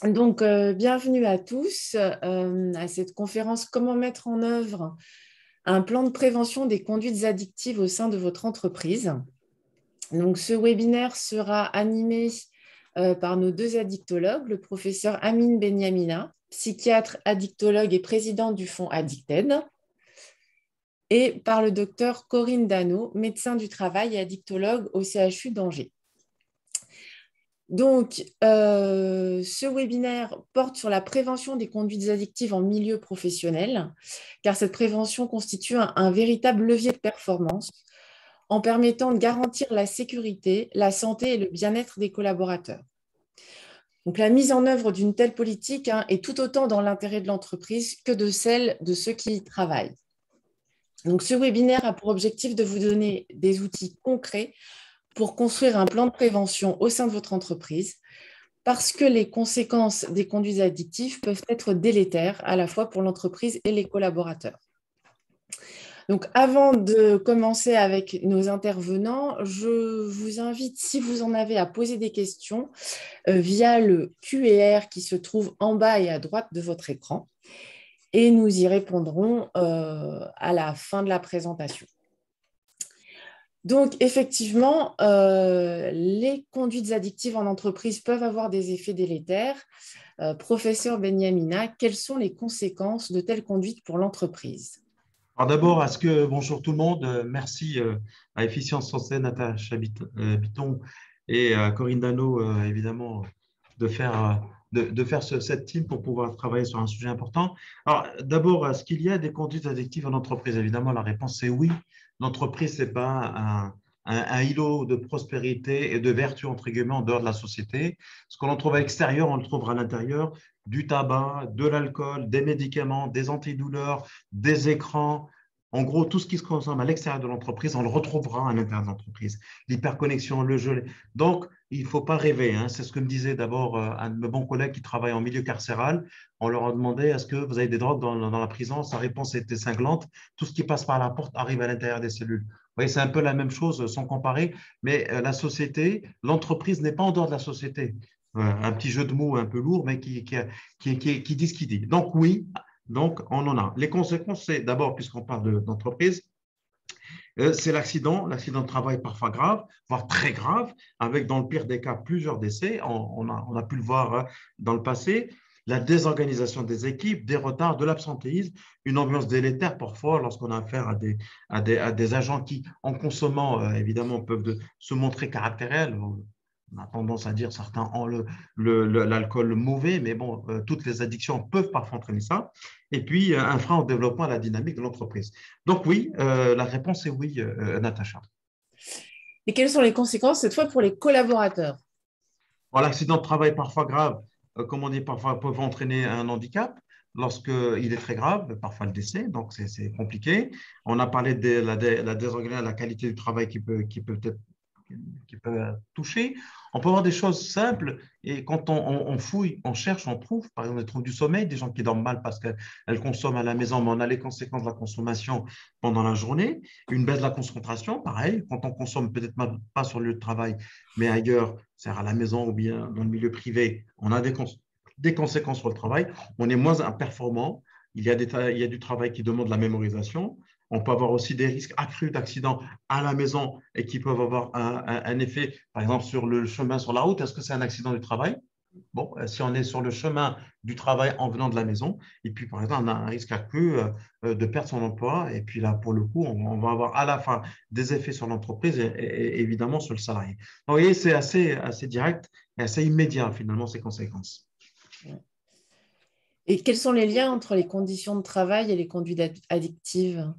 Donc, bienvenue à tous à cette conférence «Comment mettre en œuvre un plan de prévention des conduites addictives au sein de votre entreprise». Donc, ce webinaire sera animé par nos deux addictologues, le professeur Amine Benyamina, psychiatre, addictologue et président du fonds Addicted, et par le docteur Corinne Dano, médecin du travail et addictologue au CHU d'Angers. Donc, ce webinaire porte sur la prévention des conduites addictives en milieu professionnel, car cette prévention constitue un véritable levier de performance en permettant de garantir la sécurité, la santé et le bien-être des collaborateurs. Donc, la mise en œuvre d'une telle politique est tout autant dans l'intérêt de l'entreprise que de celle de ceux qui y travaillent. Donc, ce webinaire a pour objectif de vous donner des outils concrets pour construire un plan de prévention au sein de votre entreprise, parce que les conséquences des conduites addictives peuvent être délétères à la fois pour l'entreprise et les collaborateurs. Donc, avant de commencer avec nos intervenants, je vous invite, si vous en avez, à poser des questions via le QR qui se trouve en bas et à droite de votre écran, et nous y répondrons à la fin de la présentation. Donc, effectivement, les conduites addictives en entreprise peuvent avoir des effets délétères. Professeur Benyamina, quelles sont les conséquences de telles conduites pour l'entreprise? Alors d'abord, bonjour tout le monde, merci à Efficience Santé, Natacha Biton et à Corinne Dano, évidemment, de faire, cette team pour pouvoir travailler sur un sujet important. Alors d'abord, est-ce qu'il y a des conduites addictives en entreprise? Évidemment, la réponse c'est oui. L'entreprise, ce n'est pas un îlot de prospérité et de vertu, entre guillemets, en dehors de la société. Ce qu'on trouve à l'extérieur, on le trouvera à l'intérieur, du tabac, de l'alcool, des médicaments, des antidouleurs, des écrans. En gros, tout ce qui se consomme à l'extérieur de l'entreprise, on le retrouvera à l'intérieur de l'entreprise. L'hyperconnexion, le jeu. Donc, il ne faut pas rêver. C'est ce que me disait d'abord un de mes bons collègues qui travaille en milieu carcéral. On leur a demandé, est-ce que vous avez des drogues dans la prison? Sa réponse était cinglante. Tout ce qui passe par la porte arrive à l'intérieur des cellules. Vous voyez, c'est un peu la même chose sans comparer, mais la société, l'entreprise n'est pas en dehors de la société. Un petit jeu de mots un peu lourd, mais qui dit ce qu'il dit. Donc oui, donc on en a. Les conséquences, c'est d'abord, puisqu'on parle d'entreprise, c'est l'accident de travail parfois grave, voire très grave, avec dans le pire des cas plusieurs décès. On a pu le voir dans le passé. La désorganisation des équipes, des retards, de l'absentéisme, une ambiance délétère parfois lorsqu'on a affaire à des agents qui, en consommant, évidemment, peuvent se montrer caractériels. On a tendance à dire certains ont l'alcool mauvais, mais bon, toutes les addictions peuvent parfois entraîner ça. Et puis, un frein au développement, à la dynamique de l'entreprise. Donc oui, la réponse est oui, Natacha. Et quelles sont les conséquences cette fois pour les collaborateurs? Bon, l'accident de travail parfois grave, comme on dit parfois, peuvent entraîner un handicap. Lorsqu'il est très grave, parfois le décès, donc c'est compliqué. On a parlé de la désorganisation, la qualité du travail qui peut toucher. On peut avoir des choses simples et quand on fouille, on cherche, on trouve, par exemple, des troubles du sommeil, des gens qui dorment mal parce qu'elles consomment à la maison, mais on a les conséquences de la consommation pendant la journée. Une baisse de la concentration, pareil, quand on consomme peut-être pas sur le lieu de travail, mais ailleurs, c'est-à-dire à la maison ou bien dans le milieu privé, on a des conséquences sur le travail, on est moins performant, il y a du travail qui demande la mémorisation. On peut avoir aussi des risques accrus d'accidents à la maison et qui peuvent avoir un effet, par exemple, sur le chemin, sur la route. Est-ce que c'est un accident du travail? Bon, si on est sur le chemin du travail en venant de la maison, et puis par exemple, on a un risque accru de perdre son emploi, et puis là, pour le coup, on va avoir à la fin des effets sur l'entreprise et évidemment sur le salarié. Donc, vous voyez, c'est assez direct et assez immédiat finalement ces conséquences. Et quels sont les liens entre les conditions de travail et les conduites addictives?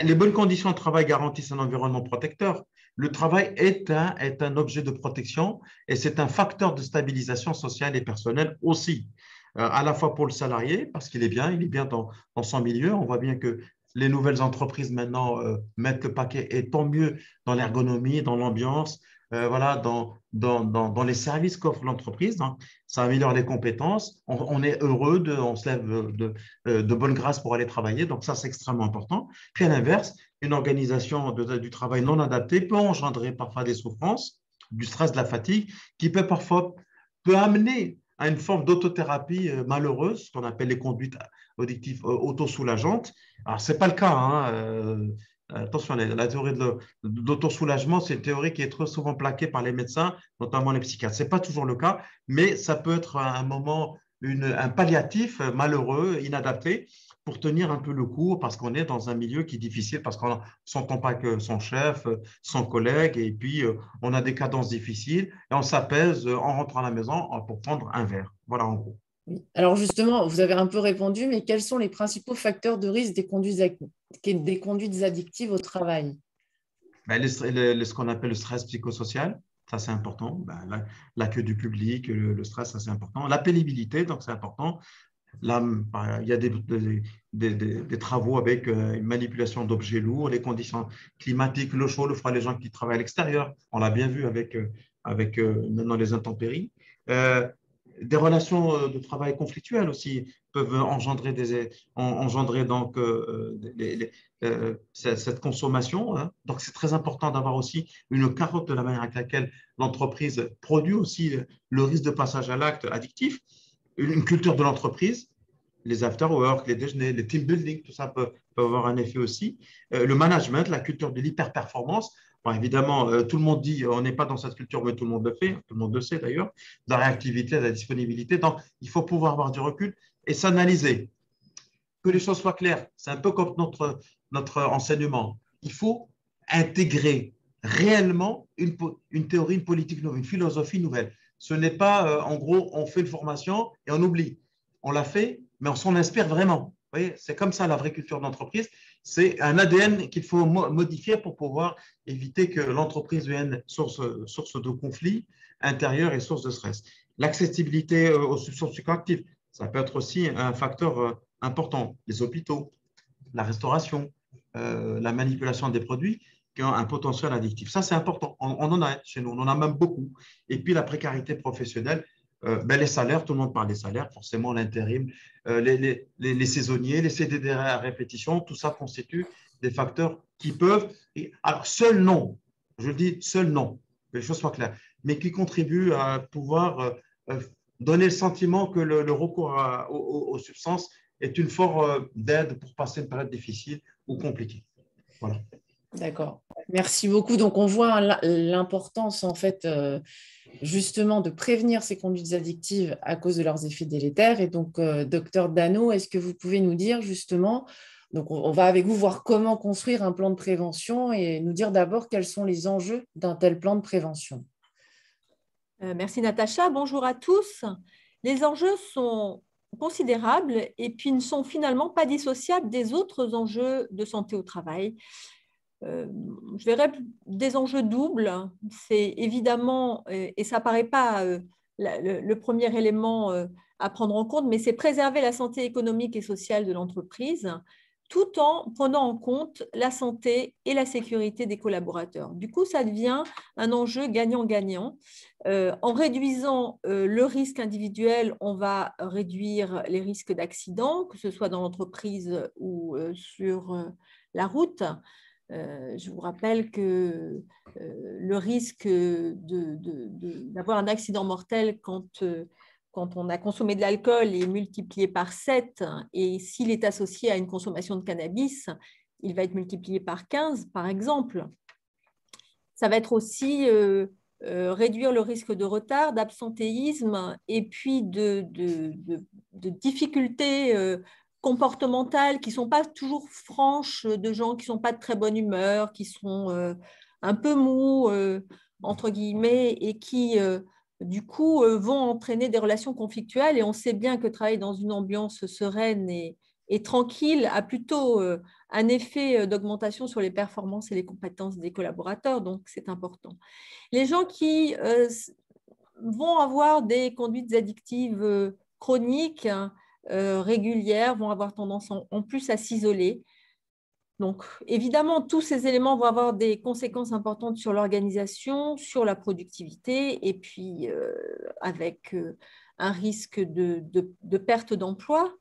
Les bonnes conditions de travail garantissent un environnement protecteur. Le travail est un objet de protection et c'est un facteur de stabilisation sociale et personnelle aussi, à la fois pour le salarié, parce qu'il est bien, dans son milieu. On voit bien que les nouvelles entreprises maintenant mettent le paquet et tant mieux dans l'ergonomie, dans l'ambiance, voilà, dans les services qu'offre l'entreprise. Hein. Ça améliore les compétences. On est heureux, on se lève de bonne grâce pour aller travailler. Donc ça, c'est extrêmement important. Puis à l'inverse, une organisation du travail non adaptée peut engendrer parfois des souffrances, du stress, de la fatigue, qui peut amener à une forme d'autothérapie malheureuse, ce qu'on appelle les conduites addictives autosoulageantes. Alors, ce n'est pas le cas, hein. Attention, la théorie de l'autosoulagement, c'est une théorie qui est trop souvent plaquée par les médecins, notamment les psychiatres. Ce n'est pas toujours le cas, mais ça peut être un moment, un palliatif malheureux, inadapté, pour tenir un peu le coup, parce qu'on est dans un milieu qui est difficile, parce qu'on ne s'entend pas que son chef, son collègue, et puis on a des cadences difficiles, et on s'apaise en rentrant à la maison pour prendre un verre. Voilà en gros. Oui. Alors justement, vous avez un peu répondu, mais quels sont les principaux facteurs de risque des conduites addictives au travail? Ben, ce qu'on appelle le stress psychosocial, ça c'est important. Ben, l'accueil du public, le stress, ça c'est important. La pénibilité, donc c'est important. Là, il y a des travaux avec une manipulation d'objets lourds, les conditions climatiques, le chaud, le froid, les gens qui travaillent à l'extérieur. On l'a bien vu avec maintenant les intempéries. Euh, des relations de travail conflictuelles aussi peuvent engendrer donc cette consommation, hein. Donc, c'est très important d'avoir aussi une carotte de la manière avec laquelle l'entreprise produit aussi le risque de passage à l'acte addictif, une culture de l'entreprise, les after-work, les déjeuners, les team building, tout ça peut avoir un effet aussi. Le management, la culture de l'hyper-performance. Bon, évidemment, tout le monde dit on n'est pas dans cette culture, mais tout le monde le fait, tout le monde le sait d'ailleurs, la réactivité, la disponibilité. Donc, il faut pouvoir avoir du recul et s'analyser. Que les choses soient claires, c'est un peu comme notre enseignement. Il faut intégrer réellement une théorie, une politique nouvelle, une philosophie nouvelle. Ce n'est pas, en gros, on fait une formation et on oublie. On l'a fait, mais on s'en inspire vraiment. Vous voyez, c'est comme ça la vraie culture d'entreprise. C'est un ADN qu'il faut modifier pour pouvoir éviter que l'entreprise devienne source de conflits intérieurs et source de stress. L'accessibilité aux substances psychoactives, ça peut être aussi un facteur important. Les hôpitaux, la restauration, la manipulation des produits qui ont un potentiel addictif. Ça, c'est important. On en a chez nous, on en a même beaucoup. Et puis, la précarité professionnelle, ben, les salaires, tout le monde parle des salaires, forcément l'intérim, les saisonniers, les CDD à répétition, tout ça constitue des facteurs qui peuvent, alors seul non, je le dis, seul non, que les choses soient claires, mais qui contribuent à pouvoir donner le sentiment que le recours aux substances est une forme d'aide pour passer une période difficile ou compliquée. Voilà. D'accord. Merci beaucoup. Donc, on voit l'importance, en fait, justement, de prévenir ces conduites addictives à cause de leurs effets délétères. Et donc, docteur Dano, est-ce que vous pouvez nous dire, justement, donc on va avec vous voir comment construire un plan de prévention et nous dire d'abord quels sont les enjeux d'un tel plan de prévention. Merci Natacha. Bonjour à tous. Les enjeux sont considérables et puis ne sont finalement pas dissociables des autres enjeux de santé au travail. Je verrais des enjeux doubles. C'est évidemment, et ça ne paraît pas le premier élément à prendre en compte, mais c'est préserver la santé économique et sociale de l'entreprise tout en prenant en compte la santé et la sécurité des collaborateurs. Du coup, ça devient un enjeu gagnant-gagnant. En réduisant le risque individuel, on va réduire les risques d'accident, que ce soit dans l'entreprise ou sur la route. Je vous rappelle que le risque d'avoir un accident mortel quand on a consommé de l'alcool est multiplié par 7 et s'il est associé à une consommation de cannabis, il va être multiplié par 15, par exemple. Ça va être aussi réduire le risque de retard, d'absentéisme et puis de difficultés comportementales qui ne sont pas toujours franches, de gens qui ne sont pas de très bonne humeur, qui sont un peu mous, entre guillemets, et qui, du coup, vont entraîner des relations conflictuelles. Et on sait bien que travailler dans une ambiance sereine et tranquille a plutôt un effet d'augmentation sur les performances et les compétences des collaborateurs, donc c'est important. Les gens qui vont avoir des conduites addictives chroniques, régulières, vont avoir tendance en plus à s'isoler. Donc, évidemment, tous ces éléments vont avoir des conséquences importantes sur l'organisation, sur la productivité, et puis avec un risque de perte d'emploi,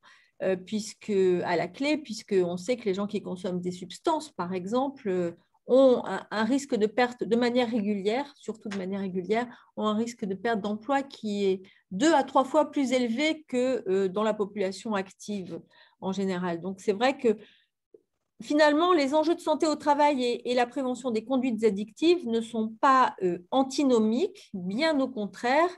puisque à la clé, puisqu'on sait que les gens qui consomment des substances, par exemple, ont un risque de perte de manière régulière, surtout de manière régulière, ont un risque de perte d'emploi qui est 2 à 3 fois plus élevé que dans la population active en général. Donc, c'est vrai que finalement, les enjeux de santé au travail et la prévention des conduites addictives ne sont pas antinomiques, bien au contraire,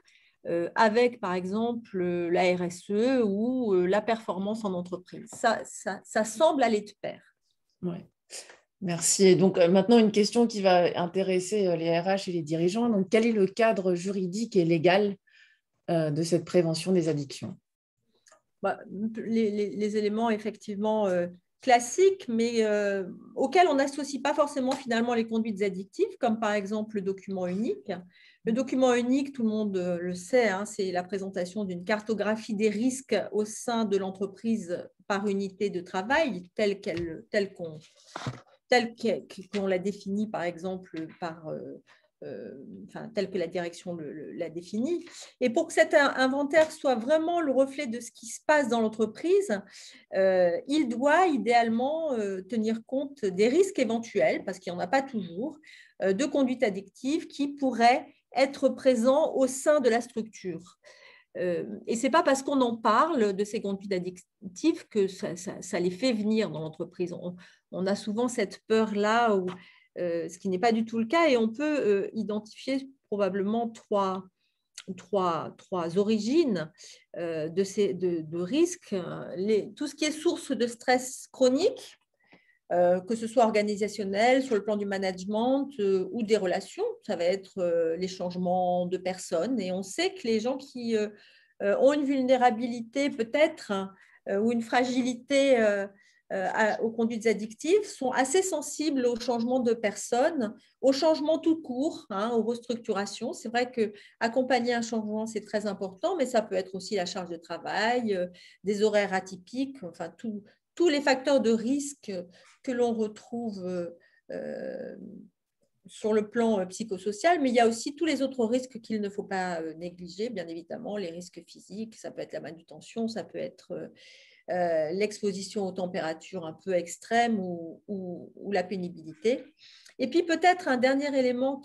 avec par exemple la RSE ou la performance en entreprise. Ça semble aller de pair. Ouais. Merci. Et donc, maintenant, une question qui va intéresser les RH et les dirigeants. Donc, quel est le cadre juridique et légal de cette prévention des addictions? Les éléments effectivement classiques, mais auxquels on n'associe pas forcément finalement les conduites addictives, comme par exemple le document unique. Le document unique, tout le monde le sait, hein, c'est la présentation d'une cartographie des risques au sein de l'entreprise par unité de travail, telle qu'on l'a définie par exemple par telle que la direction l'a définie. Et pour que cet inventaire soit vraiment le reflet de ce qui se passe dans l'entreprise, il doit idéalement tenir compte des risques éventuels, parce qu'il n'y en a pas toujours, de conduite addictive qui pourraient être présents au sein de la structure. Et ce n'est pas parce qu'on en parle de ces conduites addictives que ça les fait venir dans l'entreprise. On a souvent cette peur-là, ce qui n'est pas du tout le cas, et on peut identifier probablement trois origines de risques. Tout ce qui est source de stress chronique, que ce soit organisationnel, sur le plan du management ou des relations, ça va être les changements de personnes. Et on sait que les gens qui ont une vulnérabilité peut-être ou une fragilité aux conduites addictives sont assez sensibles aux changements de personnes, aux changements tout court, hein, aux restructurations. C'est vrai qu'accompagner un changement, c'est très important, mais ça peut être aussi la charge de travail, des horaires atypiques, enfin tous les facteurs de risque que l'on retrouve sur le plan psychosocial, mais il y a aussi tous les autres risques qu'il ne faut pas négliger, bien évidemment, les risques physiques, ça peut être la manutention, ça peut être l'exposition aux températures un peu extrêmes ou la pénibilité. Et puis peut-être un dernier élément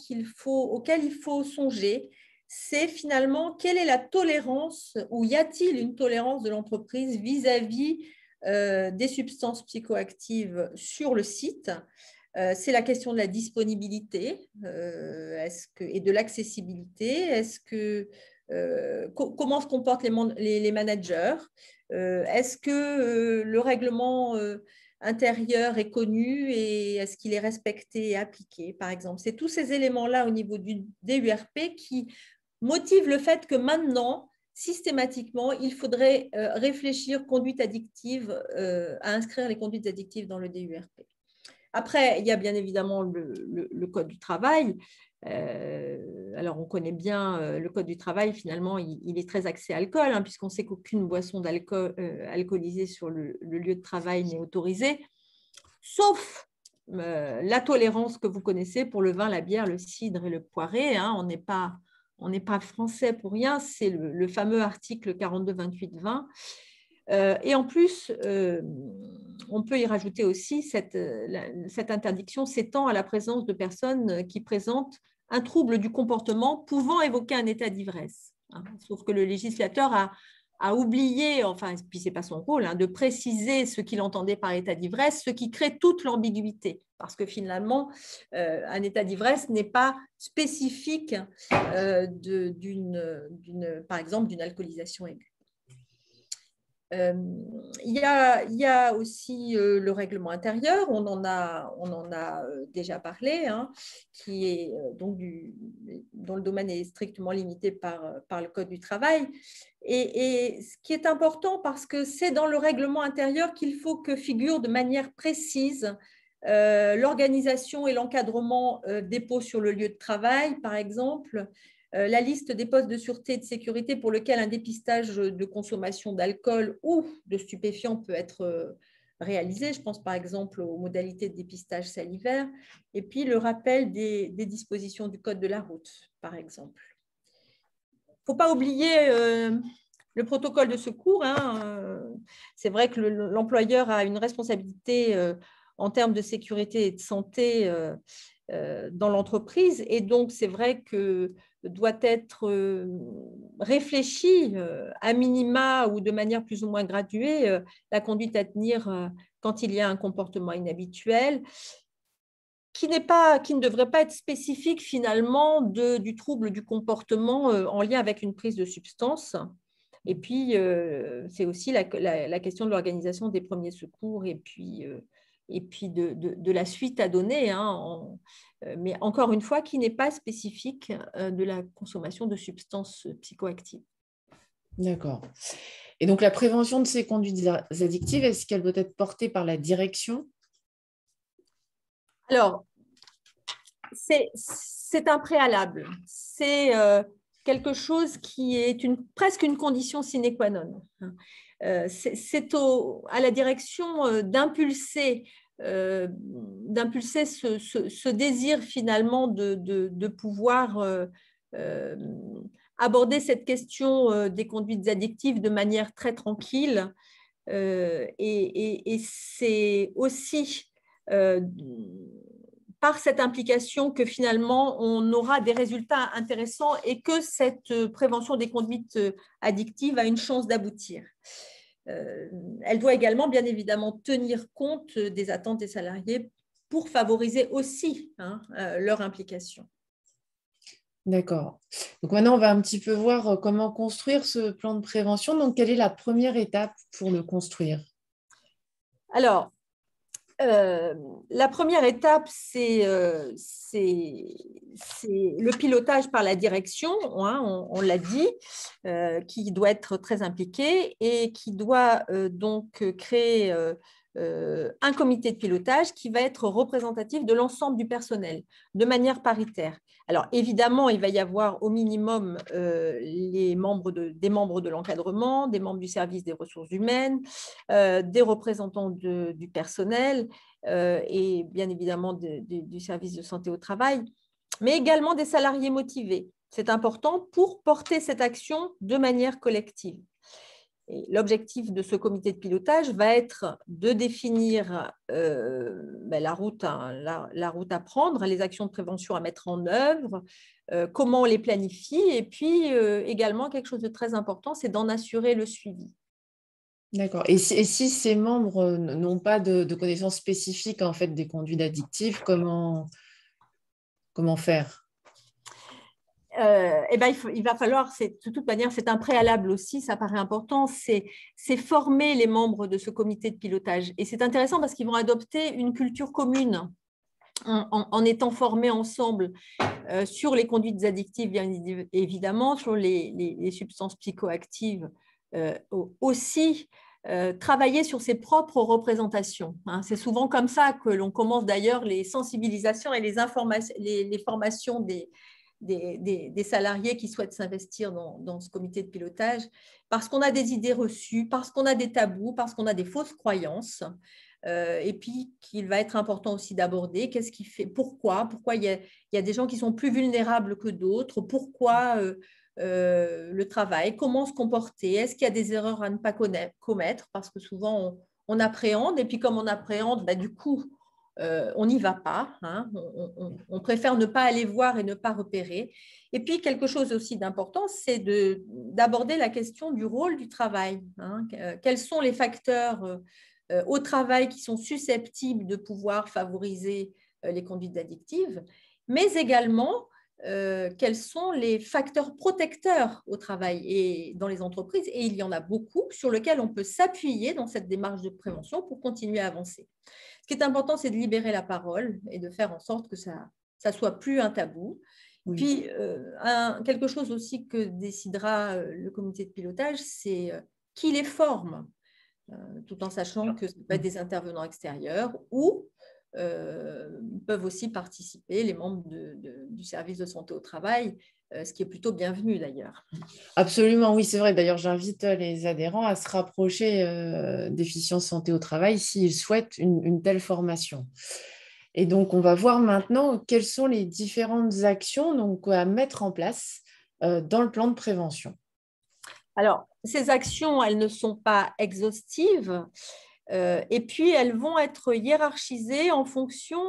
auquel il faut songer, c'est finalement quelle est la tolérance, ou y a-t-il une tolérance de l'entreprise vis-à-vis des substances psychoactives sur le site. C'est la question de la disponibilité et de l'accessibilité. Comment se comportent les managers? Est-ce que le règlement intérieur est connu et est-ce qu'il est respecté et appliqué, par exemple? C'est tous ces éléments-là au niveau du DURP qui motivent le fait que maintenant, systématiquement, il faudrait réfléchir conduite addictive, à inscrire les conduites addictives dans le DURP. Après, il y a bien évidemment le Code du travail. Alors, on connaît bien le Code du travail, finalement, il est très axé alcool, hein, puisqu'on sait qu'aucune boisson alcoolisée sur le lieu de travail n'est autorisée, sauf la tolérance que vous connaissez pour le vin, la bière, le cidre et le poiré. Hein. On n'est pas français pour rien, c'est le fameux article 42-28-20. Et en plus, on peut y rajouter aussi cette interdiction s'étend à la présence de personnes qui présentent un trouble du comportement pouvant évoquer un état d'ivresse. Hein. Sauf que le législateur a oublié, enfin, puis ce n'est pas son rôle, hein, de préciser ce qu'il entendait par état d'ivresse, ce qui crée toute l'ambiguïté. Parce que finalement, un état d'ivresse n'est pas spécifique par exemple, d'une alcoolisation aiguë. Il y a aussi le règlement intérieur, on en a déjà parlé, hein, qui est donc dont le domaine est strictement limité par le Code du travail. Et ce qui est important, parce que c'est dans le règlement intérieur qu'il faut que figure de manière précise l'organisation et l'encadrement des pots sur le lieu de travail, par exemple, la liste des postes de sûreté et de sécurité pour lesquels un dépistage de consommation d'alcool ou de stupéfiants peut être réalisé. Je pense par exemple aux modalités de dépistage salivaire. Et puis le rappel des dispositions du Code de la route, par exemple. Il ne faut pas oublier le protocole de secours. Hein. C'est vrai que l'employeur a une responsabilité en termes de sécurité et de santé dans l'entreprise. Et donc, c'est vrai que doit être réfléchi à minima ou de manière plus ou moins graduée la conduite à tenir quand il y a un comportement inhabituel qui ne devrait pas être spécifique finalement du trouble du comportement en lien avec une prise de substance. Et puis, c'est aussi la question de l'organisation des premiers secours et puis de la suite à donner, hein, mais encore une fois, qui n'est pas spécifique de la consommation de substances psychoactives. D'accord. Et donc, la prévention de ces conduites addictives, est-ce qu'elle doit être portée par la direction? Alors, c'est un préalable. C'est quelque chose qui est presque une condition sine qua non. C'est à la direction d'impulser ce désir finalement de pouvoir aborder cette question des conduites addictives de manière très tranquille. Et c'est aussi par cette implication que finalement on aura des résultats intéressants et que cette prévention des conduites addictives a une chance d'aboutir. Elle doit également bien évidemment tenir compte des attentes des salariés pour favoriser aussi leur implication. D'accord. Donc maintenant, on va un petit peu voir comment construire ce plan de prévention. Donc, quelle est la première étape pour le construire? Alors, la première étape, c'est le pilotage par la direction, on l'a dit, qui doit être très impliqué et qui doit donc créer un comité de pilotage qui va être représentatif de l'ensemble du personnel, de manière paritaire. Alors, évidemment, il va y avoir au minimum des membres de l'encadrement, des membres du service des ressources humaines, des représentants du personnel et bien évidemment du service de santé au travail, mais également des salariés motivés. C'est important pour porter cette action de manière collective. L'objectif de ce comité de pilotage va être de définir la route à prendre, les actions de prévention à mettre en œuvre, comment on les planifie, et puis également quelque chose de très important, c'est d'en assurer le suivi. D'accord. Et si ces membres n'ont pas de connaissances spécifiques en fait, des conduites addictives, comment faire? Il va falloir, de toute manière, c'est un préalable aussi, ça paraît important, c'est former les membres de ce comité de pilotage. Et c'est intéressant parce qu'ils vont adopter une culture commune en étant formés ensemble sur les conduites addictives, bien évidemment, sur les substances psychoactives aussi. Travailler sur ses propres représentations. C'est souvent comme ça que l'on commence d'ailleurs les sensibilisations et les formations des salariés qui souhaitent s'investir dans ce comité de pilotage, parce qu'on a des idées reçues, parce qu'on a des tabous, parce qu'on a des fausses croyances, et puis qu'il va être important aussi d'aborder qu'est-ce qui fait, pourquoi il y a des gens qui sont plus vulnérables que d'autres, pourquoi le travail, comment se comporter, est-ce qu'il y a des erreurs à ne pas commettre, parce que souvent on appréhende, et puis comme on appréhende, du coup, on n'y va pas, on préfère ne pas aller voir et ne pas repérer. Et puis, quelque chose aussi d'important, c'est d'aborder la question du rôle du travail. Quels sont les facteurs au travail qui sont susceptibles de pouvoir favoriser les conduites addictives, mais également quels sont les facteurs protecteurs au travail et dans les entreprises, et il y en a beaucoup sur lesquels on peut s'appuyer dans cette démarche de prévention pour continuer à avancer. Ce qui est important, c'est de libérer la parole et de faire en sorte que ça soit plus un tabou. Oui. Puis, quelque chose aussi que décidera le comité de pilotage, c'est qui les forme, tout en sachant que ce ne sont pas des intervenants extérieurs ou peuvent aussi participer les membres du service de santé au travail, ce qui est plutôt bienvenu d'ailleurs. Absolument, oui, c'est vrai. D'ailleurs, j'invite les adhérents à se rapprocher d'Efficience Santé au Travail s'ils souhaitent une telle formation. Et donc, on va voir maintenant quelles sont les différentes actions donc, à mettre en place dans le plan de prévention. Alors, ces actions, elles ne sont pas exhaustives. Et puis, elles vont être hiérarchisées en fonction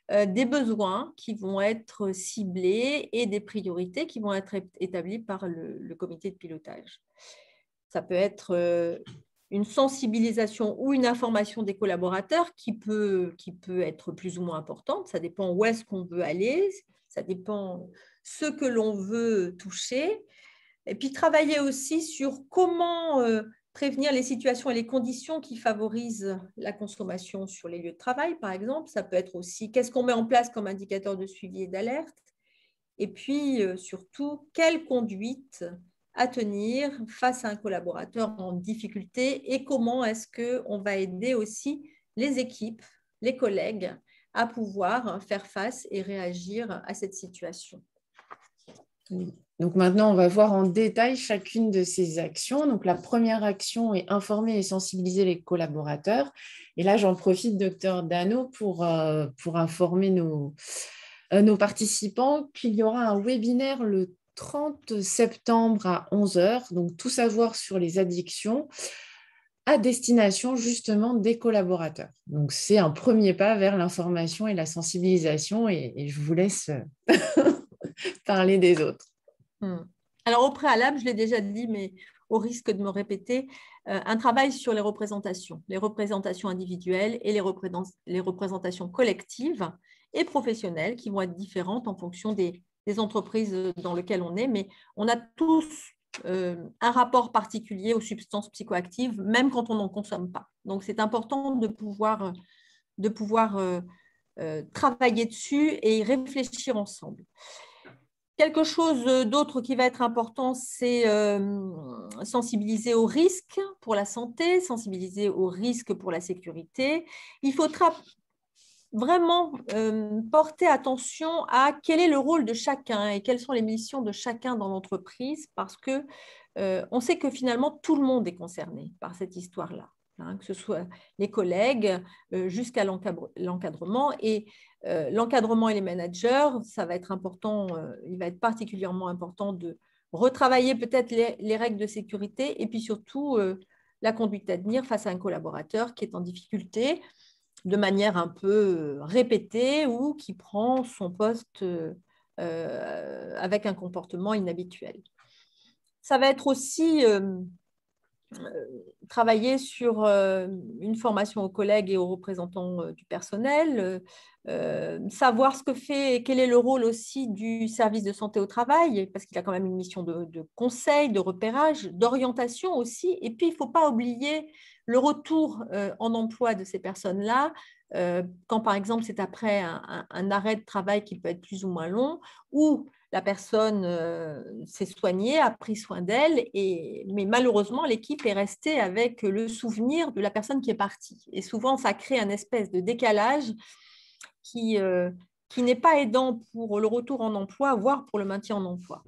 des besoins qui vont être ciblés et des priorités qui vont être établies par le comité de pilotage. Ça peut être une sensibilisation ou une information des collaborateurs qui peut être plus ou moins importante. Ça dépend où est-ce qu'on veut aller, ça dépend ce que l'on veut toucher. Et puis, travailler aussi sur comment prévenir les situations et les conditions qui favorisent la consommation sur les lieux de travail, par exemple. Ça peut être aussi qu'est-ce qu'on met en place comme indicateur de suivi et d'alerte. Et puis, surtout, quelle conduite à tenir face à un collaborateur en difficulté et comment est-ce qu'on va aider aussi les équipes, les collègues à pouvoir faire face et réagir à cette situation. Oui. Donc maintenant, on va voir en détail chacune de ces actions. Donc la première action est informer et sensibiliser les collaborateurs. Et là, j'en profite, docteur Dano, pour informer nos participants qu'il y aura un webinaire le 30 septembre à 11 heures. Donc tout savoir sur les addictions à destination justement des collaborateurs. Donc c'est un premier pas vers l'information et la sensibilisation. Et je vous laisse parler des autres. Alors, au préalable, je l'ai déjà dit, mais au risque de me répéter, un travail sur les représentations individuelles et les représentations collectives et professionnelles qui vont être différentes en fonction des entreprises dans lesquelles on est, mais on a tous un rapport particulier aux substances psychoactives, même quand on n'en consomme pas. Donc, c'est important de pouvoir travailler dessus et y réfléchir ensemble. Quelque chose d'autre qui va être important, c'est sensibiliser aux risques pour la santé, sensibiliser aux risques pour la sécurité. Il faudra vraiment porter attention à quel est le rôle de chacun et quelles sont les missions de chacun dans l'entreprise, parce que on sait que finalement tout le monde est concerné par cette histoire-là, hein, que ce soit les collègues jusqu'à l'encadrement. Et l'encadrement et les managers, ça va être important, il va être particulièrement important de retravailler peut-être les règles de sécurité et puis surtout la conduite à tenir face à un collaborateur qui est en difficulté de manière un peu répétée ou qui prend son poste avec un comportement inhabituel. Ça va être aussi travailler sur une formation aux collègues et aux représentants du personnel, savoir ce que fait et quel est le rôle aussi du service de santé au travail, parce qu'il a quand même une mission de conseil, de repérage, d'orientation aussi. Et puis, il ne faut pas oublier le retour en emploi de ces personnes-là, quand par exemple c'est après un arrêt de travail qui peut être plus ou moins long, ou la personne s'est soignée, a pris soin d'elle, mais malheureusement, l'équipe est restée avec le souvenir de la personne qui est partie. Et souvent, ça crée un espèce de décalage qui n'est pas aidant pour le retour en emploi, voire pour le maintien en emploi.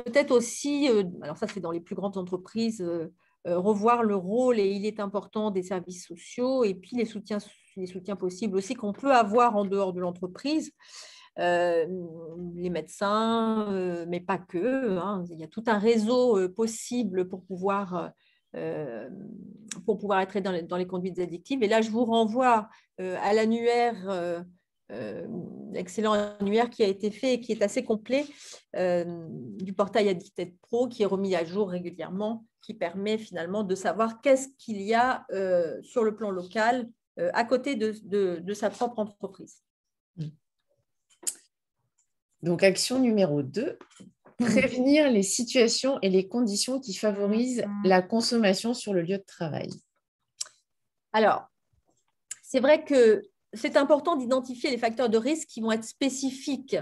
Peut-être aussi, alors ça c'est dans les plus grandes entreprises, revoir le rôle, et il est important, des services sociaux et puis les soutiens possibles aussi qu'on peut avoir en dehors de l'entreprise. Les médecins, mais pas que, hein. Il y a tout un réseau possible pour pouvoir être aidé dans les conduites addictives. Et là, je vous renvoie à l'annuaire, l'excellent annuaire qui a été fait et qui est assez complet du portail Addicted Pro, qui est remis à jour régulièrement, qui permet finalement de savoir qu'est-ce qu'il y a sur le plan local à côté de sa propre entreprise. Donc, action numéro 2, prévenir les situations et les conditions qui favorisent la consommation sur le lieu de travail. Alors, c'est vrai que c'est important d'identifier les facteurs de risque qui vont être spécifiques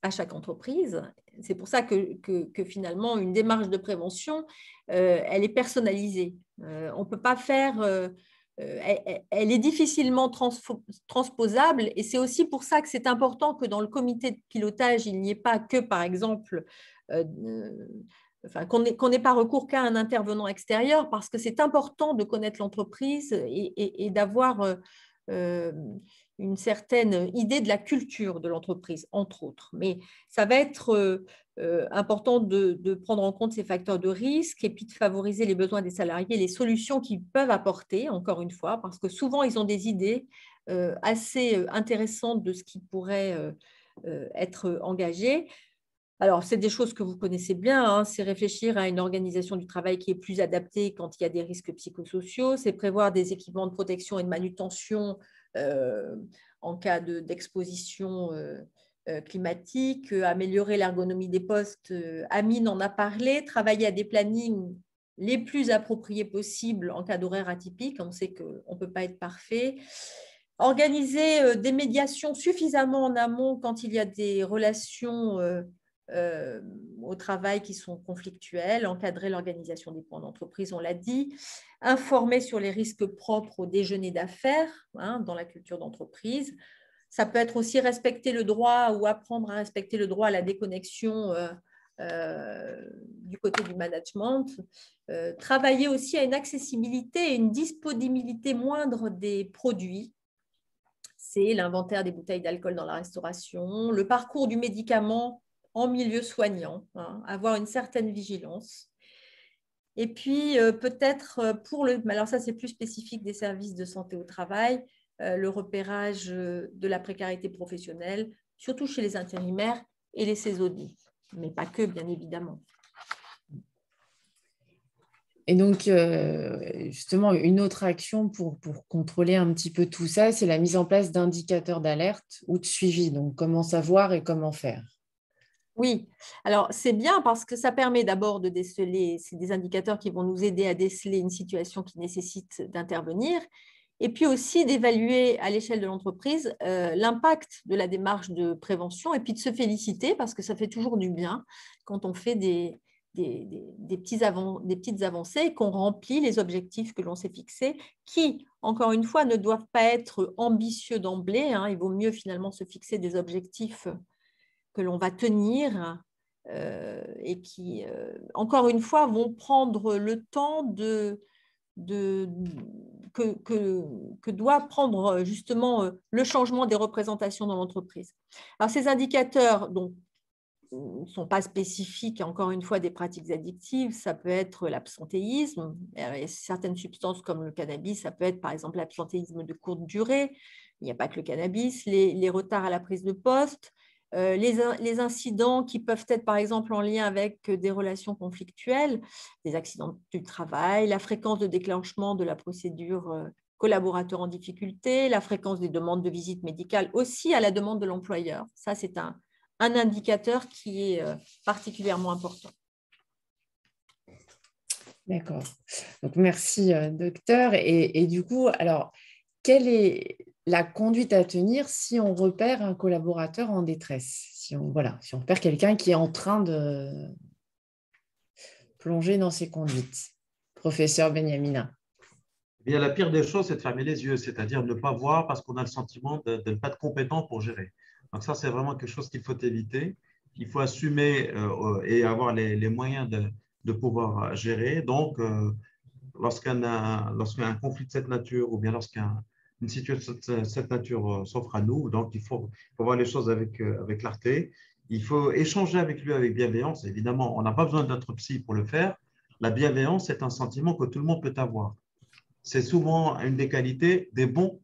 à chaque entreprise. C'est pour ça que finalement, une démarche de prévention, elle est personnalisée. On ne peut pas faire... elle est difficilement transposable, et c'est aussi pour ça que c'est important que dans le comité de pilotage, il n'y ait pas que, par exemple, qu'on n'ait pas recours qu'à un intervenant extérieur, parce que c'est important de connaître l'entreprise et d'avoir une certaine idée de la culture de l'entreprise, entre autres. Mais ça va être important de prendre en compte ces facteurs de risque et puis de favoriser les besoins des salariés, les solutions qu'ils peuvent apporter, encore une fois, parce que souvent, ils ont des idées assez intéressantes de ce qui pourrait être engagé. Alors, c'est des choses que vous connaissez bien, hein. C'est réfléchir à une organisation du travail qui est plus adaptée quand il y a des risques psychosociaux, c'est prévoir des équipements de protection et de manutention en cas d'exposition climatique, améliorer l'ergonomie des postes. Amine en a parlé, travailler à des plannings les plus appropriés possibles en cas d'horaire atypique. On sait qu'on ne peut pas être parfait. Organiser des médiations suffisamment en amont quand il y a des relations au travail qui sont conflictuelles, encadrer l'organisation des points d'entreprise, on l'a dit, informer sur les risques propres au déjeuner d'affaires dans la culture d'entreprise. Ça peut être aussi respecter le droit ou apprendre à respecter le droit à la déconnexion du côté du management. Travailler aussi à une accessibilité et une disponibilité moindre des produits. C'est l'inventaire des bouteilles d'alcool dans la restauration, le parcours du médicament en milieu soignant, avoir une certaine vigilance. Et puis, peut-être alors ça c'est plus spécifique des services de santé au travail, le repérage de la précarité professionnelle, surtout chez les intérimaires et les saisonniers, mais pas que, bien évidemment. Et donc, justement, une autre action pour contrôler un petit peu tout ça, c'est la mise en place d'indicateurs d'alerte ou de suivi. Donc, comment savoir et comment faire? Oui, alors c'est bien parce que ça permet d'abord de déceler, c'est des indicateurs qui vont nous aider à déceler une situation qui nécessite d'intervenir, et puis aussi d'évaluer à l'échelle de l'entreprise l'impact de la démarche de prévention, et puis de se féliciter parce que ça fait toujours du bien quand on fait des petites avancées et qu'on remplit les objectifs que l'on s'est fixés, qui, encore une fois, ne doivent pas être ambitieux d'emblée. Il vaut mieux finalement se fixer des objectifs que l'on va tenir et qui, encore une fois, vont prendre le temps que doit prendre justement le changement des représentations dans l'entreprise. Alors, ces indicateurs ne sont pas spécifiques, encore une fois, des pratiques addictives. Ça peut être l'absentéisme. Certaines substances comme le cannabis, ça peut être par exemple l'absentéisme de courte durée. Il n'y a pas que le cannabis. Les retards à la prise de poste. Les incidents qui peuvent être par exemple en lien avec des relations conflictuelles, des accidents du travail, la fréquence de déclenchement de la procédure collaborateur en difficulté, la fréquence des demandes de visite médicale aussi à la demande de l'employeur. Ça, c'est un indicateur qui est particulièrement important. D'accord. Donc, merci, docteur. Et du coup, alors, quelle est la conduite à tenir si on repère un collaborateur en détresse, si on repère quelqu'un qui est en train de plonger dans ses conduites? Professeur Benyamina. Bien, la pire des choses, c'est de fermer les yeux, c'est-à-dire ne pas voir parce qu'on a le sentiment de ne pas être compétent pour gérer. Donc ça, c'est vraiment quelque chose qu'il faut éviter. Il faut assumer et avoir les moyens de pouvoir gérer. Donc, lorsqu'il y a un conflit de cette nature ou bien lorsqu'une situation de cette nature s'offre à nous, donc il faut voir les choses avec clarté. Il faut échanger avec lui avec bienveillance. Évidemment, on n'a pas besoin d'être psy pour le faire. La bienveillance est un sentiment que tout le monde peut avoir. C'est souvent une des qualités des bons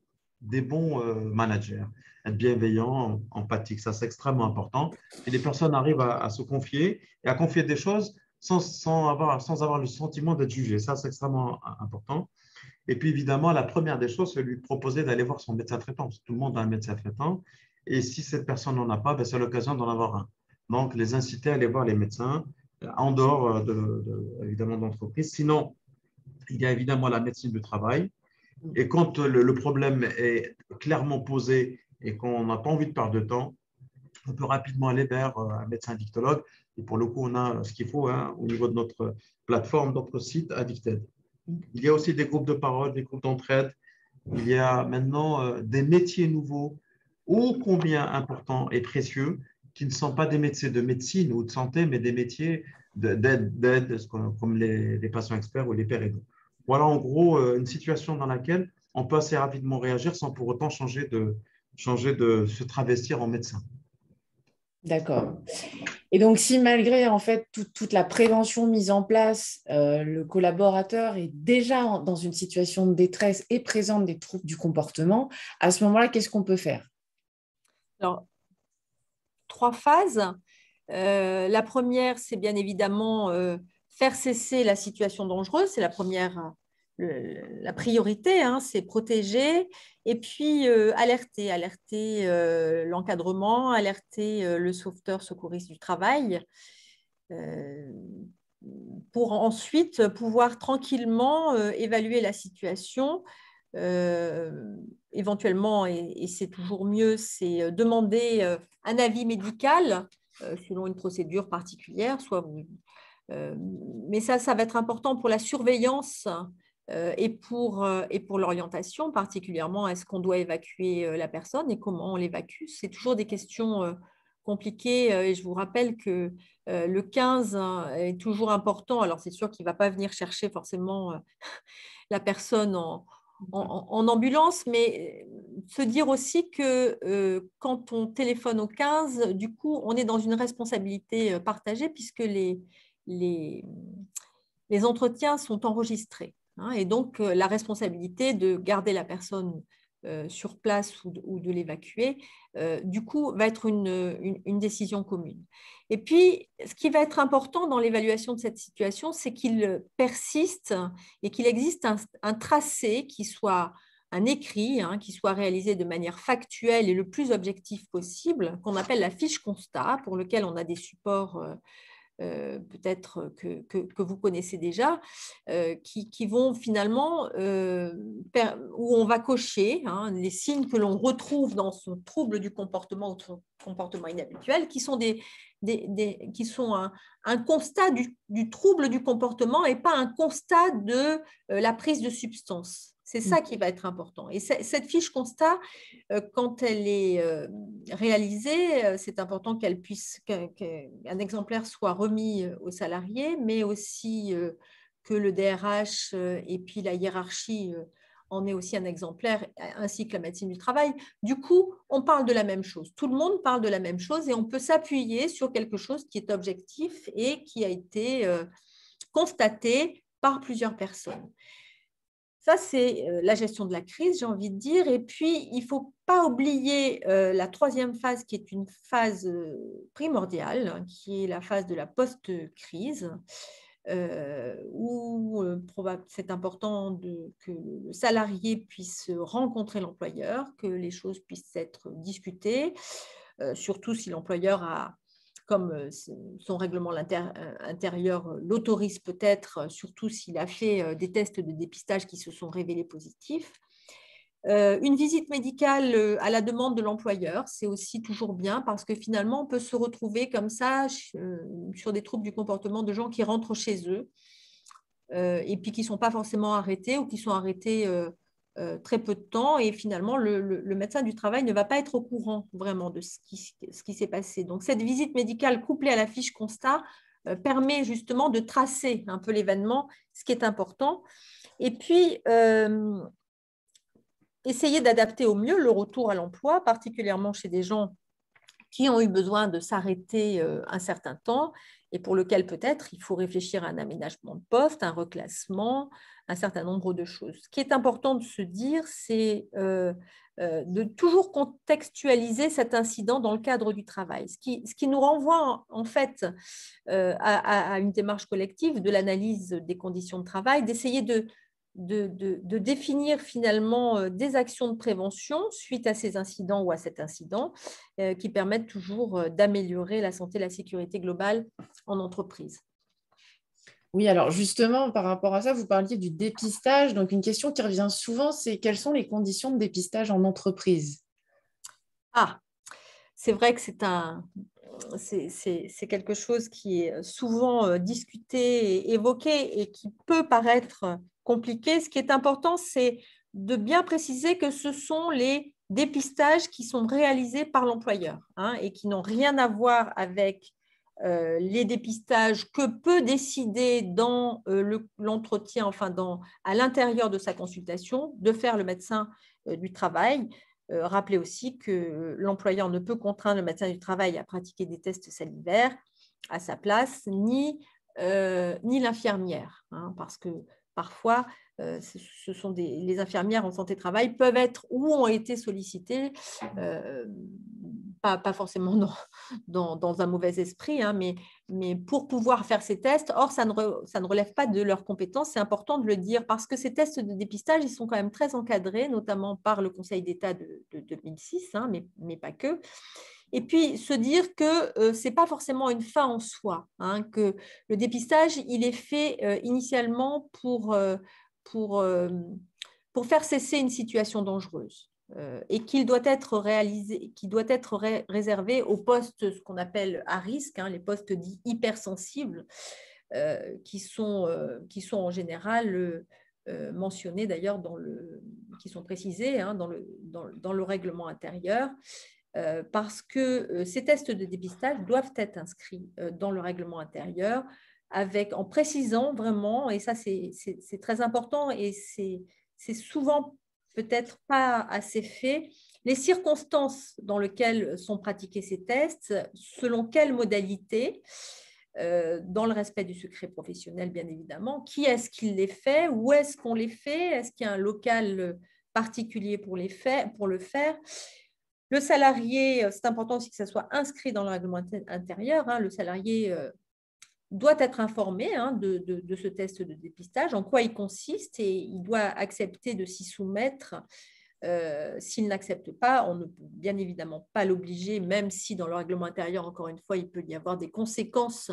managers. Être bienveillant, empathique, ça c'est extrêmement important. Et les personnes arrivent à se confier et à confier des choses sans avoir le sentiment d'être jugé. Ça, c'est extrêmement important. Et puis, évidemment, la première des choses, c'est lui proposer d'aller voir son médecin traitant. Parce que tout le monde a un médecin traitant. Et si cette personne n'en a pas, ben, c'est l'occasion d'en avoir un. Donc, les inciter à aller voir les médecins en dehors, évidemment, de l'entreprise. Sinon, il y a évidemment la médecine du travail. Et quand le problème est clairement posé et qu'on n'a pas envie de perdre de temps, on peut rapidement aller vers un médecin addictologue. Et pour le coup, on a ce qu'il faut au niveau de notre plateforme, notre site Addicted. Il y a aussi des groupes de parole, des groupes d'entraide. Il y a maintenant des métiers nouveaux, ô combien importants et précieux, qui ne sont pas des métiers de médecine ou de santé, mais des métiers d'aide, comme les patients experts ou les pères aidants. Voilà en gros une situation dans laquelle on peut assez rapidement réagir sans pour autant changer changer de se travestir en médecin. D'accord. Et donc, si malgré en fait toute la prévention mise en place, le collaborateur est déjà dans une situation de détresse et présente des troubles du comportement, à ce moment-là, qu'est-ce qu'on peut faire? Alors, 3 phases. La première, c'est bien évidemment faire cesser la situation dangereuse. C'est la première, la priorité, hein, c'est protéger. Et puis, alerter l'encadrement, alerter le sauveteur secouriste du travail, pour ensuite pouvoir tranquillement évaluer la situation. Éventuellement, et c'est toujours mieux, c'est demander un avis médical selon une procédure particulière, mais ça va être important pour la surveillance et pour l'orientation, particulièrement est-ce qu'on doit évacuer la personne et comment on l'évacue. C'est toujours des questions compliquées et je vous rappelle que le 15 est toujours important. Alors, c'est sûr qu'il ne va pas venir chercher forcément la personne en ambulance, mais se dire aussi que quand on téléphone au 15, du coup, on est dans une responsabilité partagée puisque les entretiens sont enregistrés. Hein, et donc, la responsabilité de garder la personne sur place ou de l'évacuer, du coup, va être une décision commune. Et puis, ce qui va être important dans l'évaluation de cette situation, c'est qu'il persiste et qu'il existe un tracé qui soit un écrit, hein, qui soit réalisé de manière factuelle et le plus objectif possible, qu'on appelle la fiche constat, pour lequel on a des supports peut-être que vous connaissez déjà, qui vont finalement, où on va cocher hein, les signes que l'on retrouve dans son trouble du comportement ou son comportement inhabituel, qui sont, qui sont un constat du trouble du comportement et pas un constat de la prise de substance. C'est ça qui va être important. Et cette fiche constat, quand elle est réalisée, c'est important qu'un exemplaire soit remis aux salariés, mais aussi que le DRH et puis la hiérarchie en ait aussi un exemplaire, ainsi que la médecine du travail. Du coup, on parle de la même chose. Tout le monde parle de la même chose et on peut s'appuyer sur quelque chose qui est objectif et qui a été constaté par plusieurs personnes. Ça, c'est la gestion de la crise, j'ai envie de dire. Et puis, il ne faut pas oublier la troisième phase, qui est une phase primordiale, qui est la phase de la post-crise, où c'est important que le salarié puisse rencontrer l'employeur, que les choses puissent être discutées, surtout si l'employeur a, comme son règlement intérieur l'autorise peut-être, surtout s'il a fait des tests de dépistage qui se sont révélés positifs. Une visite médicale à la demande de l'employeur, c'est aussi toujours bien parce que finalement, on peut se retrouver comme ça sur des troubles du comportement de gens qui rentrent chez eux et puis qui ne sont pas forcément arrêtés ou qui sont arrêtés très peu de temps et finalement le médecin du travail ne va pas être au courant vraiment de ce qui s'est passé. Donc cette visite médicale couplée à la fiche constat permet justement de tracer un peu l'événement, ce qui est important. Et puis essayer d'adapter au mieux le retour à l'emploi, particulièrement chez des gens qui ont eu besoin de s'arrêter un certain temps et pour lequel peut-être il faut réfléchir à un aménagement de poste, un reclassement, un certain nombre de choses. Ce qui est important de se dire, c'est de toujours contextualiser cet incident dans le cadre du travail, ce qui nous renvoie en fait à une démarche collective de l'analyse des conditions de travail, d'essayer de définir finalement des actions de prévention suite à ces incidents ou à cet incident qui permettent toujours d'améliorer la santé et la sécurité globale en entreprise. Oui, alors justement, par rapport à ça, vous parliez du dépistage. Donc, une question qui revient souvent, c'est quelles sont les conditions de dépistage en entreprise? Ah, c'est vrai que c'est quelque chose qui est souvent discuté et évoqué et qui peut paraître compliqué. Ce qui est important, c'est de bien préciser que ce sont les dépistages qui sont réalisés par l'employeur hein, et qui n'ont rien à voir avec les dépistages que peut décider dans l'entretien, enfin à l'intérieur de sa consultation, de faire le médecin du travail. rappeler aussi que l'employeur ne peut contraindre le médecin du travail à pratiquer des tests salivaires à sa place, ni l'infirmière, hein, parce que parfois, ce sont les infirmières en santé-travail peuvent être ou ont été sollicitées, pas forcément dans un mauvais esprit, hein, mais pour pouvoir faire ces tests. Or, ça ne relève pas de leurs compétences, c'est important de le dire, parce que ces tests de dépistage, ils sont quand même très encadrés, notamment par le Conseil d'État de 2006, hein, mais pas que. Et puis, se dire que ce n'est pas forcément une fin en soi, hein, que le dépistage, il est fait initialement pour faire cesser une situation dangereuse et qu'il doit être réalisé, qu'il doit être réservé aux postes, ce qu'on appelle à risque, hein, les postes dits hypersensibles, qui sont en général mentionnés d'ailleurs qui sont précisés, hein, dans le règlement intérieur. Parce que ces tests de dépistage doivent être inscrits dans le règlement intérieur en précisant vraiment, et ça c'est très important et c'est souvent peut-être pas assez fait, les circonstances dans lesquelles sont pratiqués ces tests, selon quelles modalités, dans le respect du secret professionnel bien évidemment, qui est-ce qui les fait, où est-ce qu'on les fait, est-ce qu'il y a un local particulier pour le faire. Le salarié, c'est important aussi que ça soit inscrit dans le règlement intérieur, hein, le salarié doit être informé, hein, de ce test de dépistage, en quoi il consiste, et il doit accepter de s'y soumettre. S'il n'accepte pas, on ne peut bien évidemment pas l'obliger, même si dans le règlement intérieur, encore une fois, il peut y avoir des conséquences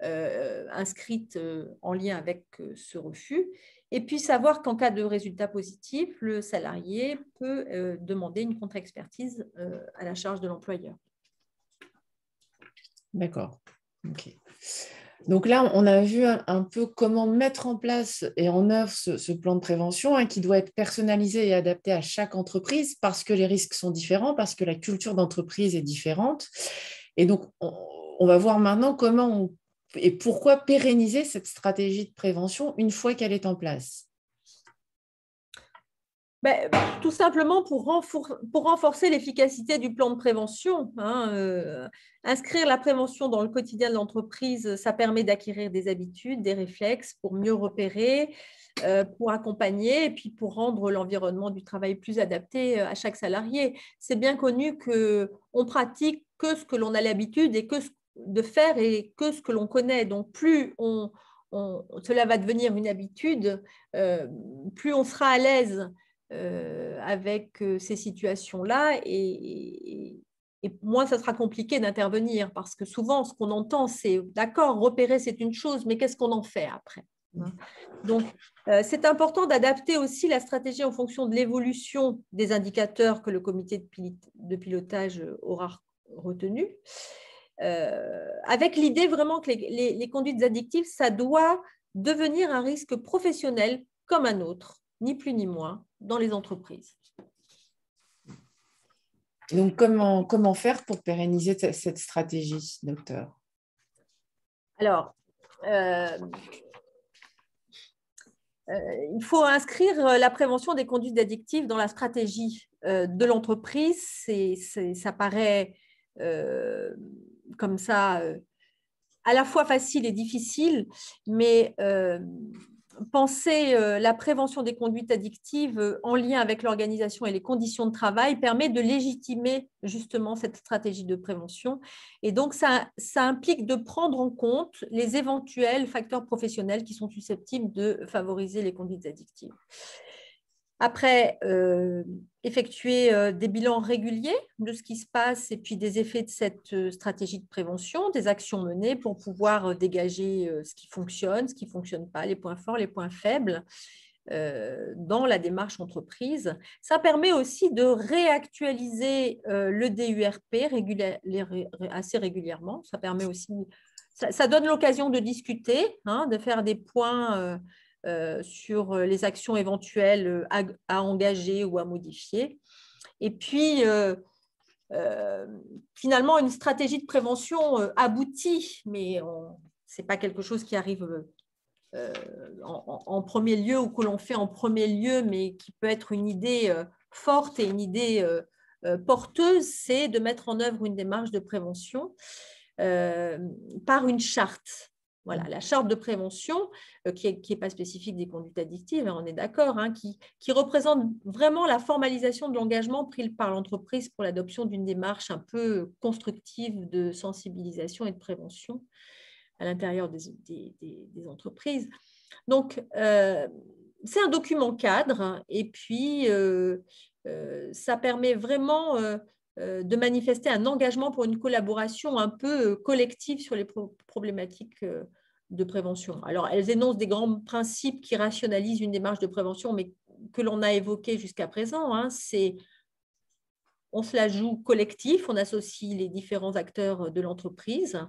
inscrites en lien avec ce refus. Et puis savoir qu'en cas de résultat positif, le salarié peut demander une contre-expertise à la charge de l'employeur. D'accord. Okay. Donc là, on a vu un peu comment mettre en place et en œuvre ce plan de prévention, hein, qui doit être personnalisé et adapté à chaque entreprise parce que les risques sont différents, parce que la culture d'entreprise est différente. Et donc, on va voir maintenant comment et pourquoi pérenniser cette stratégie de prévention une fois qu'elle est en place. Tout simplement pour renforcer l'efficacité du plan de prévention, hein, inscrire la prévention dans le quotidien de l'entreprise, ça permet d'acquérir des habitudes, des réflexes pour mieux repérer, pour accompagner et puis pour rendre l'environnement du travail plus adapté à chaque salarié. C'est bien connu qu'on pratique que ce que l'on a l'habitude de faire et que ce que l'on connaît. Donc, plus cela va devenir une habitude, plus on sera à l'aise avec ces situations-là et moins ça sera compliqué d'intervenir parce que souvent ce qu'on entend c'est d'accord, repérer c'est une chose, mais qu'est-ce qu'on en fait après? Donc c'est important d'adapter aussi la stratégie en fonction de l'évolution des indicateurs que le comité de pilotage aura retenu, avec l'idée vraiment que les conduites addictives, ça doit devenir un risque professionnel comme un autre, ni plus ni moins, dans les entreprises. Donc, comment faire pour pérenniser cette stratégie, docteur? Alors, il faut inscrire la prévention des conduites addictives dans la stratégie de l'entreprise. Ça paraît comme ça à la fois facile et difficile, mais penser la prévention des conduites addictives en lien avec l'organisation et les conditions de travail permet de légitimer justement cette stratégie de prévention. Et donc, ça implique de prendre en compte les éventuels facteurs professionnels qui sont susceptibles de favoriser les conduites addictives. Après, effectuer des bilans réguliers de ce qui se passe et puis des effets de cette stratégie de prévention, des actions menées pour pouvoir dégager ce qui fonctionne, ce qui ne fonctionne pas, les points forts, les points faibles dans la démarche entreprise. Ça permet aussi de réactualiser le DURP assez régulièrement. Ça permet aussi, ça donne l'occasion de discuter, hein, de faire des points sur les actions éventuelles à engager ou à modifier. Et puis, finalement, une stratégie de prévention aboutit, mais ce n'est pas quelque chose qui arrive en premier lieu ou que l'on fait en premier lieu, mais qui peut être une idée forte et une idée porteuse, c'est de mettre en œuvre une démarche de prévention par une charte. Voilà, la charte de prévention, qui est pas spécifique des conduites addictives, on est d'accord, hein, qui représente vraiment la formalisation de l'engagement pris par l'entreprise pour l'adoption d'une démarche un peu constructive de sensibilisation et de prévention à l'intérieur des entreprises. Donc, c'est un document cadre, et puis ça permet vraiment de manifester un engagement pour une collaboration un peu collective sur les problématiques de prévention. Alors, elles énoncent des grands principes qui rationalisent une démarche de prévention, mais que l'on a évoqué jusqu'à présent. Hein, on se la joue collectif, on associe les différents acteurs de l'entreprise,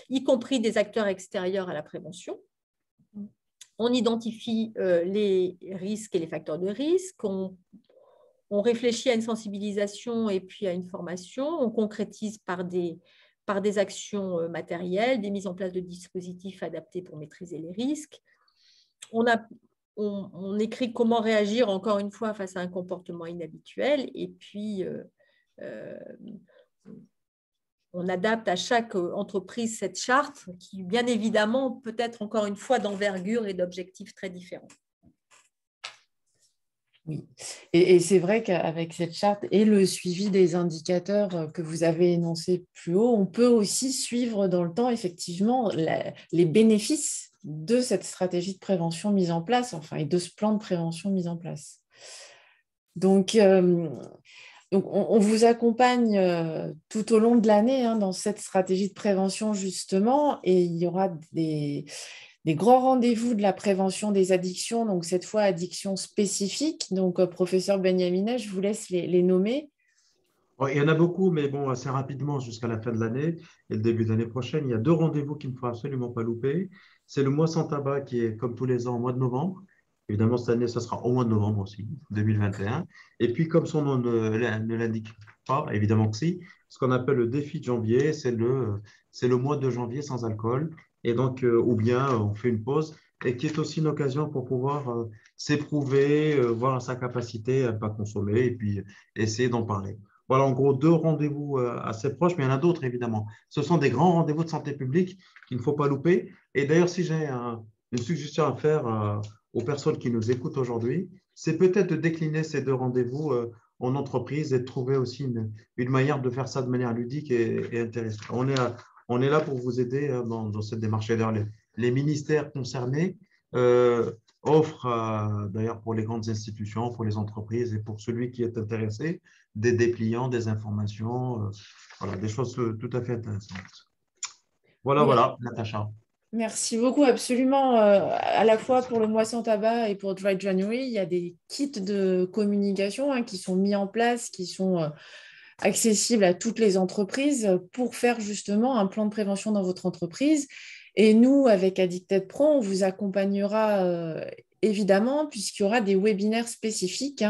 y compris des acteurs extérieurs à la prévention. On identifie les risques et les facteurs de risque, on réfléchit à une sensibilisation et puis à une formation, on concrétise par des actions matérielles, des mises en place de dispositifs adaptés pour maîtriser les risques. On écrit comment réagir, encore une fois, face à un comportement inhabituel, et puis on adapte à chaque entreprise cette charte qui, bien évidemment, peut être encore une fois d'envergure et d'objectifs très différents. Oui, et c'est vrai qu'avec cette charte et le suivi des indicateurs que vous avez énoncés plus haut, on peut aussi suivre dans le temps effectivement les bénéfices de cette stratégie de prévention mise en place, enfin, et de ce plan de prévention mis en place. Donc on vous accompagne tout au long de l'année dans cette stratégie de prévention justement, et il y aura des grands rendez-vous de la prévention des addictions, donc cette fois addictions spécifiques. Donc, professeur Benyamina, je vous laisse les nommer. Il y en a beaucoup, mais bon, assez rapidement jusqu'à la fin de l'année et le début de l'année prochaine. Il y a 2 rendez-vous qu'il ne faut absolument pas louper. C'est le mois sans tabac qui est, comme tous les ans, au mois de novembre. Évidemment, cette année, ça sera au mois de novembre aussi, 2021. Et puis, comme son nom ne l'indique pas, évidemment que si, ce qu'on appelle le défi de janvier, c'est le mois de janvier sans alcool. Et donc, ou bien on fait une pause, et qui est aussi une occasion pour pouvoir s'éprouver, voir sa capacité à ne pas consommer, et puis essayer d'en parler. Voilà, en gros, 2 rendez-vous assez proches, mais il y en a d'autres, évidemment. Ce sont des grands rendez-vous de santé publique qu'il ne faut pas louper. Et d'ailleurs, si j'ai une suggestion à faire aux personnes qui nous écoutent aujourd'hui, c'est peut-être de décliner ces 2 rendez-vous en entreprise et de trouver aussi une manière de faire ça de manière ludique et intéressante. On est là pour vous aider dans cette démarche. D'ailleurs, les ministères concernés offrent, d'ailleurs, pour les grandes institutions, pour les entreprises et pour celui qui est intéressé, des dépliants, des informations, voilà, des choses tout à fait intéressantes. Voilà, Oui. voilà, Natacha. Merci beaucoup, absolument. À la fois pour le mois sans tabac et pour Dry January, il y a des kits de communication qui sont mis en place, qui sont accessibles à toutes les entreprises pour faire justement un plan de prévention dans votre entreprise. Et nous, avec Addicted Pro, on vous accompagnera évidemment, puisqu'il y aura des webinaires spécifiques,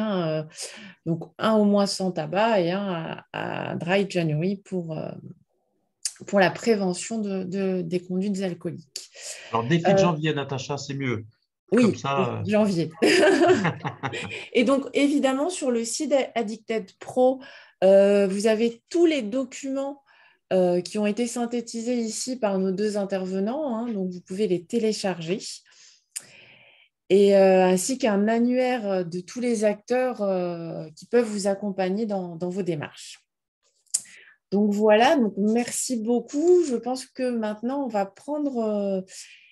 donc un au mois sans tabac et un à Dry January pour la prévention des conduites alcooliques. Alors, défi de janvier, Natacha, c'est mieux. Comme Oui, ça. janvier. Et donc, évidemment, sur le site Addicted Pro, vous avez tous les documents qui ont été synthétisés ici par nos 2 intervenants, donc vous pouvez les télécharger, et ainsi qu'un annuaire de tous les acteurs qui peuvent vous accompagner dans vos démarches. Donc voilà, donc merci beaucoup. Je pense que maintenant, on va prendre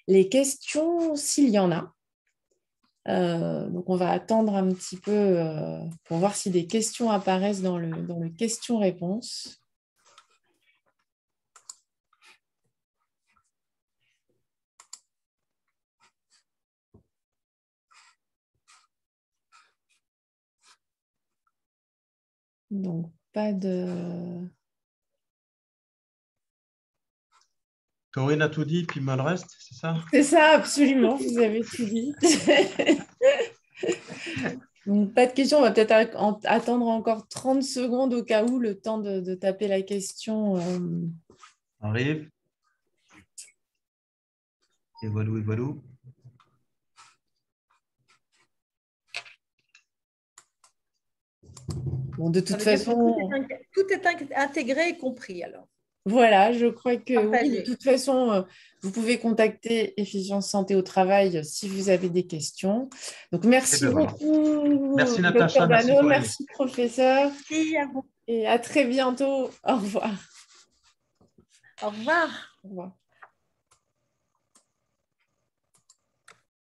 les questions s'il y en a. Donc, on va attendre un petit peu pour voir si des questions apparaissent dans le question-réponse. Donc, pas de... Corinne a tout dit, puis mal reste, c'est ça? C'est ça, absolument, vous avez tout dit. Donc, pas de questions, on va peut-être attendre encore 30 secondes au cas où, le temps de taper la question. Arrive. Et voilà, et voilà. bon, de toute Ça veut dire que façon, tout est intégré et compris alors. voilà, je crois que oui, de Partagé. toute façon, vous pouvez contacter Efficience Santé au Travail si vous avez des questions. Donc, Et merci bien voilà. beaucoup, Merci Natacha, docteur merci Dano, Corinne. merci, professeur, Merci à vous. et à très bientôt. Au revoir. Au revoir. Au revoir.